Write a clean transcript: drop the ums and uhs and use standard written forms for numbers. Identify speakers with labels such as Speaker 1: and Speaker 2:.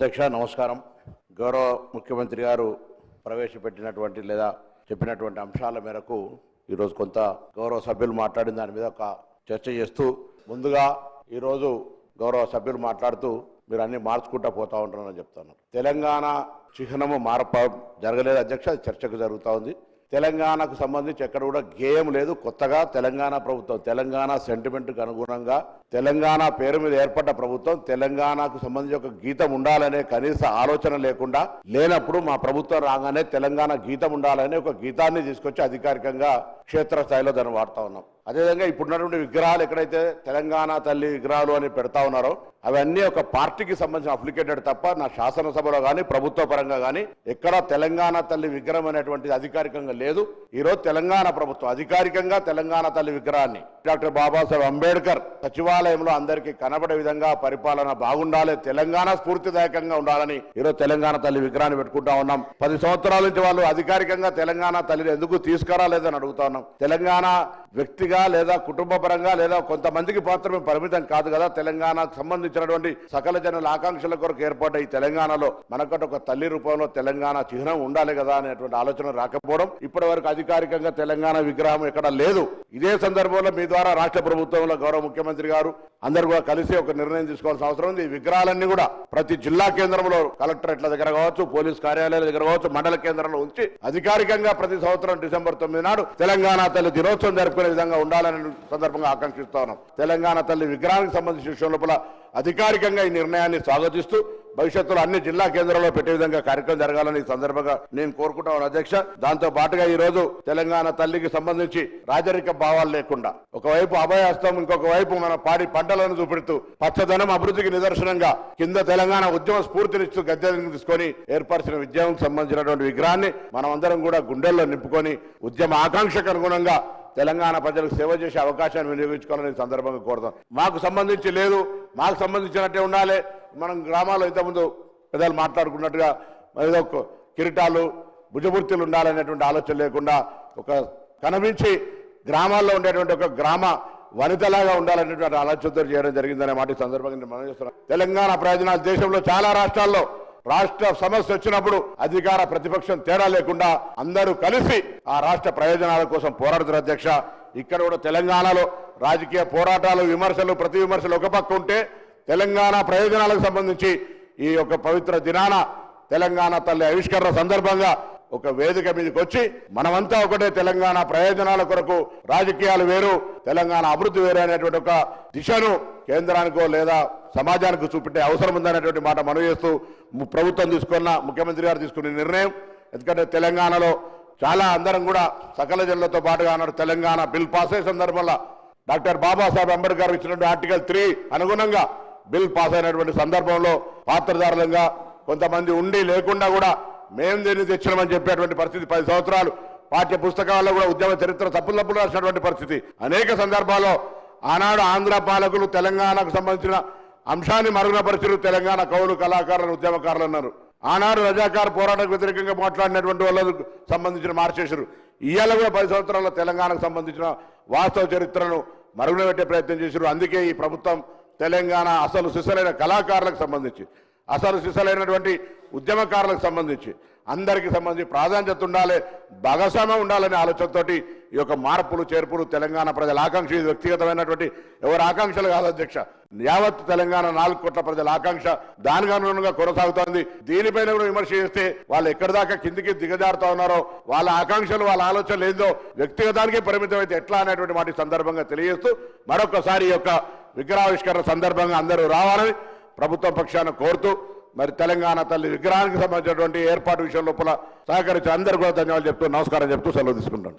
Speaker 1: అధ్యక్ష నమస్కారం. గౌరవ ముఖ్యమంత్రి గారు ప్రవేశపెట్టినటువంటి లేదా చెప్పినటువంటి అంశాల మేరకు ఈరోజు కొంత గౌరవ సభ్యులు మాట్లాడిన దాని మీద ఒక చర్చ చేస్తూ, ముందుగా ఈరోజు గౌరవ సభ్యులు మాట్లాడుతూ మీరు అన్ని మార్చుకుంటా పోతా ఉంటారని చెప్తున్నారు. తెలంగాణ చిహ్నము జరగలేదు అధ్యక్ష, అది చర్చకు జరుగుతూ ఉంది. తెలంగాణకు సంబంధించి ఎక్కడ కూడా గేయం లేదు. కొత్తగా తెలంగాణ ప్రభుత్వం తెలంగాణ సెంటిమెంట్కి అనుగుణంగా తెలంగాణ పేరు మీద ఏర్పడ్డ ప్రభుత్వం తెలంగాణకు సంబంధించి ఒక గీతం ఉండాలనే కనీస ఆలోచన లేకుండా లేనప్పుడు మా ప్రభుత్వం రాగానే తెలంగాణ గీతం ఉండాలనే ఒక గీతాన్ని తీసుకొచ్చి అధికారికంగా క్షేత్రస్థాయిలో దాన్ని వాడుతూ ఉన్నాం. అదేవిధంగా ఇప్పుడున్నటువంటి విగ్రహాలు ఎక్కడైతే తెలంగాణ తల్లి విగ్రహాలు అని పెడతా ఉన్నారో అవన్నీ ఒక పార్టీకి సంబంధించిన అప్లికేటెడ్ తప్ప నా శాసనసభలో కానీ ప్రభుత్వ పరంగా కానీ ఎక్కడా తెలంగాణ తల్లి విగ్రహం అనేటువంటిది అధికారికంగా లేదు. ఈరోజు తెలంగాణ ప్రభుత్వం అధికారికంగా తెలంగాణ తల్లి విగ్రహాన్ని డాక్టర్ బాబాసాహెబ్ అంబేద్కర్ సచివాలయంలో అందరికీ కనబడే విధంగా పరిపాలన బాగుండాలి, తెలంగాణ స్ఫూర్తిదాయకంగా ఉండాలని ఈరోజు తెలంగాణ తల్లి విగ్రహాన్ని పెట్టుకుంటా ఉన్నాం. 10 సంవత్సరాల నుంచి వాళ్ళు అధికారికంగా తెలంగాణ తల్లిని ఎందుకు తీసుకురాలేదని అడుగుతా ఉన్నాం. తెలంగాణ వ్యక్తిగా లేదా కుటుంబ పరంగా లేదా కొంతమందికి మాత్రమే పరిమితం కాదు కదా. తెలంగాణకు సంబంధించినటువంటి సకల జనుల ఆకాంక్షల కొరకు ఏర్పడ్డ ఈ తెలంగాణలో మనకంటే ఒక తల్లి రూపంలో తెలంగాణ చిహ్నం ఉండాలి కదా అనేటువంటి ఆలోచన రాకపోవడం, ఇప్పటి వరకు అధికారికంగా తెలంగాణ విగ్రహం ఎక్కడ లేదు. ఇదే సందర్భంలో మీ ద్వారా రాష్ట్ర ప్రభుత్వంలో గౌరవ ముఖ్యమంత్రి గారు అందరూ కూడా కలిసి ఒక నిర్ణయం తీసుకోవాల్సిన అవసరం ఉంది. ఈ విగ్రహాలన్నీ కూడా ప్రతి జిల్లా కేంద్రంలో కలెక్టరేట్ల దగ్గర కావచ్చు, పోలీస్ కార్యాలయాల దగ్గర కావచ్చు, మండల కేంద్రంలో ఉంచి అధికారికంగా ప్రతి సంవత్సరం డిసెంబర్ 9 నాడు తెలంగాణ తల్లి దినోత్సవం జరుపుకునే విధంగా ఉండాలని సందర్భంగా ఆకాంక్షిస్తా ఉన్నాం. తెలంగాణ తల్లి విగ్రహానికి సంబంధించిన విషయం లోపల అధికారికంగా ఈ నిర్ణయాన్ని స్వాగతిస్తూ భవిష్యత్తులో అన్ని జిల్లా కేంద్రాల్లో పెట్టే విధంగా కార్యక్రమం జరగాలని ఈ సందర్భంగా నేను కోరుకుంటాను అధ్యక్ష. దాంతో పాటుగా ఈ రోజు తెలంగాణ తల్లికి సంబంధించి రాజరిక భావాలు లేకుండా ఒకవైపు అభయహస్తం, ఇంకొక వైపు మన పాడి పంటలను చూపెడుతూ పచ్చదనం అభివృద్ధికి నిదర్శనంగా కింద తెలంగాణ ఉద్యమ స్ఫూర్తినిస్తూ గద్దెలను తీసుకొని ఏర్పరిచిన విద్యానికి సంబంధించినటువంటి విగ్రహాన్ని మనం అందరం కూడా గుండెల్లో నింపుకొని ఉద్యమ ఆకాంక్షకు అనుగుణంగా తెలంగాణ ప్రజలకు సేవ చేసే అవకాశాన్ని వినియోగించుకోవాలని సందర్భంగా కోరుతాం. మాకు సంబంధించి లేదు, మాకు సంబంధించినట్టే ఉండాలి. మనం గ్రామాల్లో ఇంతకుముందు పెద్దలు మాట్లాడుకున్నట్టుగా ఏదో కిరీటాలు భుజమూర్తులు ఉండాలనేటువంటి ఆలోచన లేకుండా ఒక కనిపించి గ్రామాల్లో ఉండేటువంటి ఒక గ్రామ వనితలాగా ఉండాలనేటువంటి ఆలోచనతో చేయడం జరిగిందనే మాట సందర్భంగా మనం చేస్తున్నాం. తెలంగాణ ప్రయోజనాలు దేశంలో చాలా రాష్ట్రాల్లో రాష్ట్ర సమస్య వచ్చినప్పుడు అధికార ప్రతిపక్షం తేడా లేకుండా అందరూ కలిసి ఆ రాష్ట్ర ప్రయోజనాల కోసం పోరాడుతున్నారు అధ్యక్ష. ఇక్కడ కూడా తెలంగాణలో రాజకీయ పోరాటాలు, విమర్శలు, ప్రతి విమర్శలు ఒక పక్క ఉంటే తెలంగాణ ప్రయోజనాలకు సంబంధించి ఈ యొక్క పవిత్ర దినాన తెలంగాణ తల్లి ఆవిష్కరణ సందర్భంగా ఒక వేదిక మీదకి వచ్చి మనమంతా ఒకటే తెలంగాణ ప్రయోజనాల కొరకు రాజకీయాలు వేరు, తెలంగాణ అభివృద్ధి వేరు అనేటువంటి ఒక దిశను కేంద్రానికో లేదా సమాజానికి చూపెట్టే అవసరం ఉందనేటువంటి మాట మనవి చేస్తూ ప్రభుత్వం తీసుకున్న ముఖ్యమంత్రి గారు తీసుకున్న నిర్ణయం, ఎందుకంటే తెలంగాణలో చాలా అందరం కూడా సకల జనులతో పాటుగా అన్నాడు తెలంగాణ బిల్ పాస్ అయ్యే సందర్భంలో డాక్టర్ బాబాసాహెబ్ అంబేద్కర్ ఇచ్చినటువంటి ఆర్టికల్ 3 అనుగుణంగా బిల్ పాస్ అయినటువంటి సందర్భంలో పాత్రధారులంగా కొంతమంది ఉండి లేకుండా కూడా మేము దీన్ని తెచ్చినామని చెప్పేటువంటి పరిస్థితి, 10 సంవత్సరాలు పాఠ్య పుస్తకాల్లో కూడా ఉద్యమ చరిత్ర తప్పులు రాసినటువంటి పరిస్థితి. అనేక సందర్భాల్లో ఆనాడు ఆంధ్ర పాలకులు తెలంగాణకు సంబంధించిన అంశాన్ని మరుగునపరిచారు. తెలంగాణ కవులు, కళాకారులను, ఉద్యమకారులు అన్నారు. ఆనాడు రజాకార్ పోరాటకు వ్యతిరేకంగా మాట్లాడినటువంటి వాళ్ళకు సంబంధించిన మార్చేశారు. ఇవాళ కూడా 10 సంవత్సరాల తెలంగాణకు సంబంధించిన వాస్తవ చరిత్రను మరుగున పెట్టే ప్రయత్నం చేశారు. అందుకే ఈ ప్రభుత్వం తెలంగాణ అసలు సిసలైన కళాకారులకు సంబంధించి, అసలు సిసలైనటువంటి ఉద్యమకారులకు సంబంధించి అందరికీ సంబంధించి ప్రాధాన్యత ఉండాలి, భాగస్వామ్యం ఉండాలనే ఆలోచనతోటి ఈ యొక్క మార్పులు చేర్పులు తెలంగాణ ప్రజల ఆకాంక్ష, ఇది వ్యక్తిగతమైనటువంటి ఎవరి ఆకాంక్షలు కాదు అధ్యక్ష, యావత్ తెలంగాణ 4 కోట్ల ప్రజల ఆకాంక్ష. దానికి అనుగుణంగా కొనసాగుతోంది. దీనిపైన కూడా విమర్శ చేస్తే వాళ్ళు ఎక్కడి దాకా కిందికి దిగజారుతా ఉన్నారో, వాళ్ళ ఆకాంక్షలు, వాళ్ళ ఆలోచనలు ఏందో వ్యక్తిగతానికే పరిమితం అయితే ఎట్లా అనేటువంటి మాట సందర్భంగా తెలియజేస్తూ మరొకసారి ఈ యొక్క విగ్రహావిష్కరణ సందర్భంగా అందరూ రావాలని ప్రభుత్వం పక్షాన కోరుతూ, మరి తెలంగాణ తల్లి విగ్రహానికి సంబంధించినటువంటి ఏర్పాటు విషయం లోపల సహకరించి అందరూ కూడా ధన్యవాదాలు చెప్తూ నమస్కారం చెప్తూ సెలవు తీసుకుంటాను.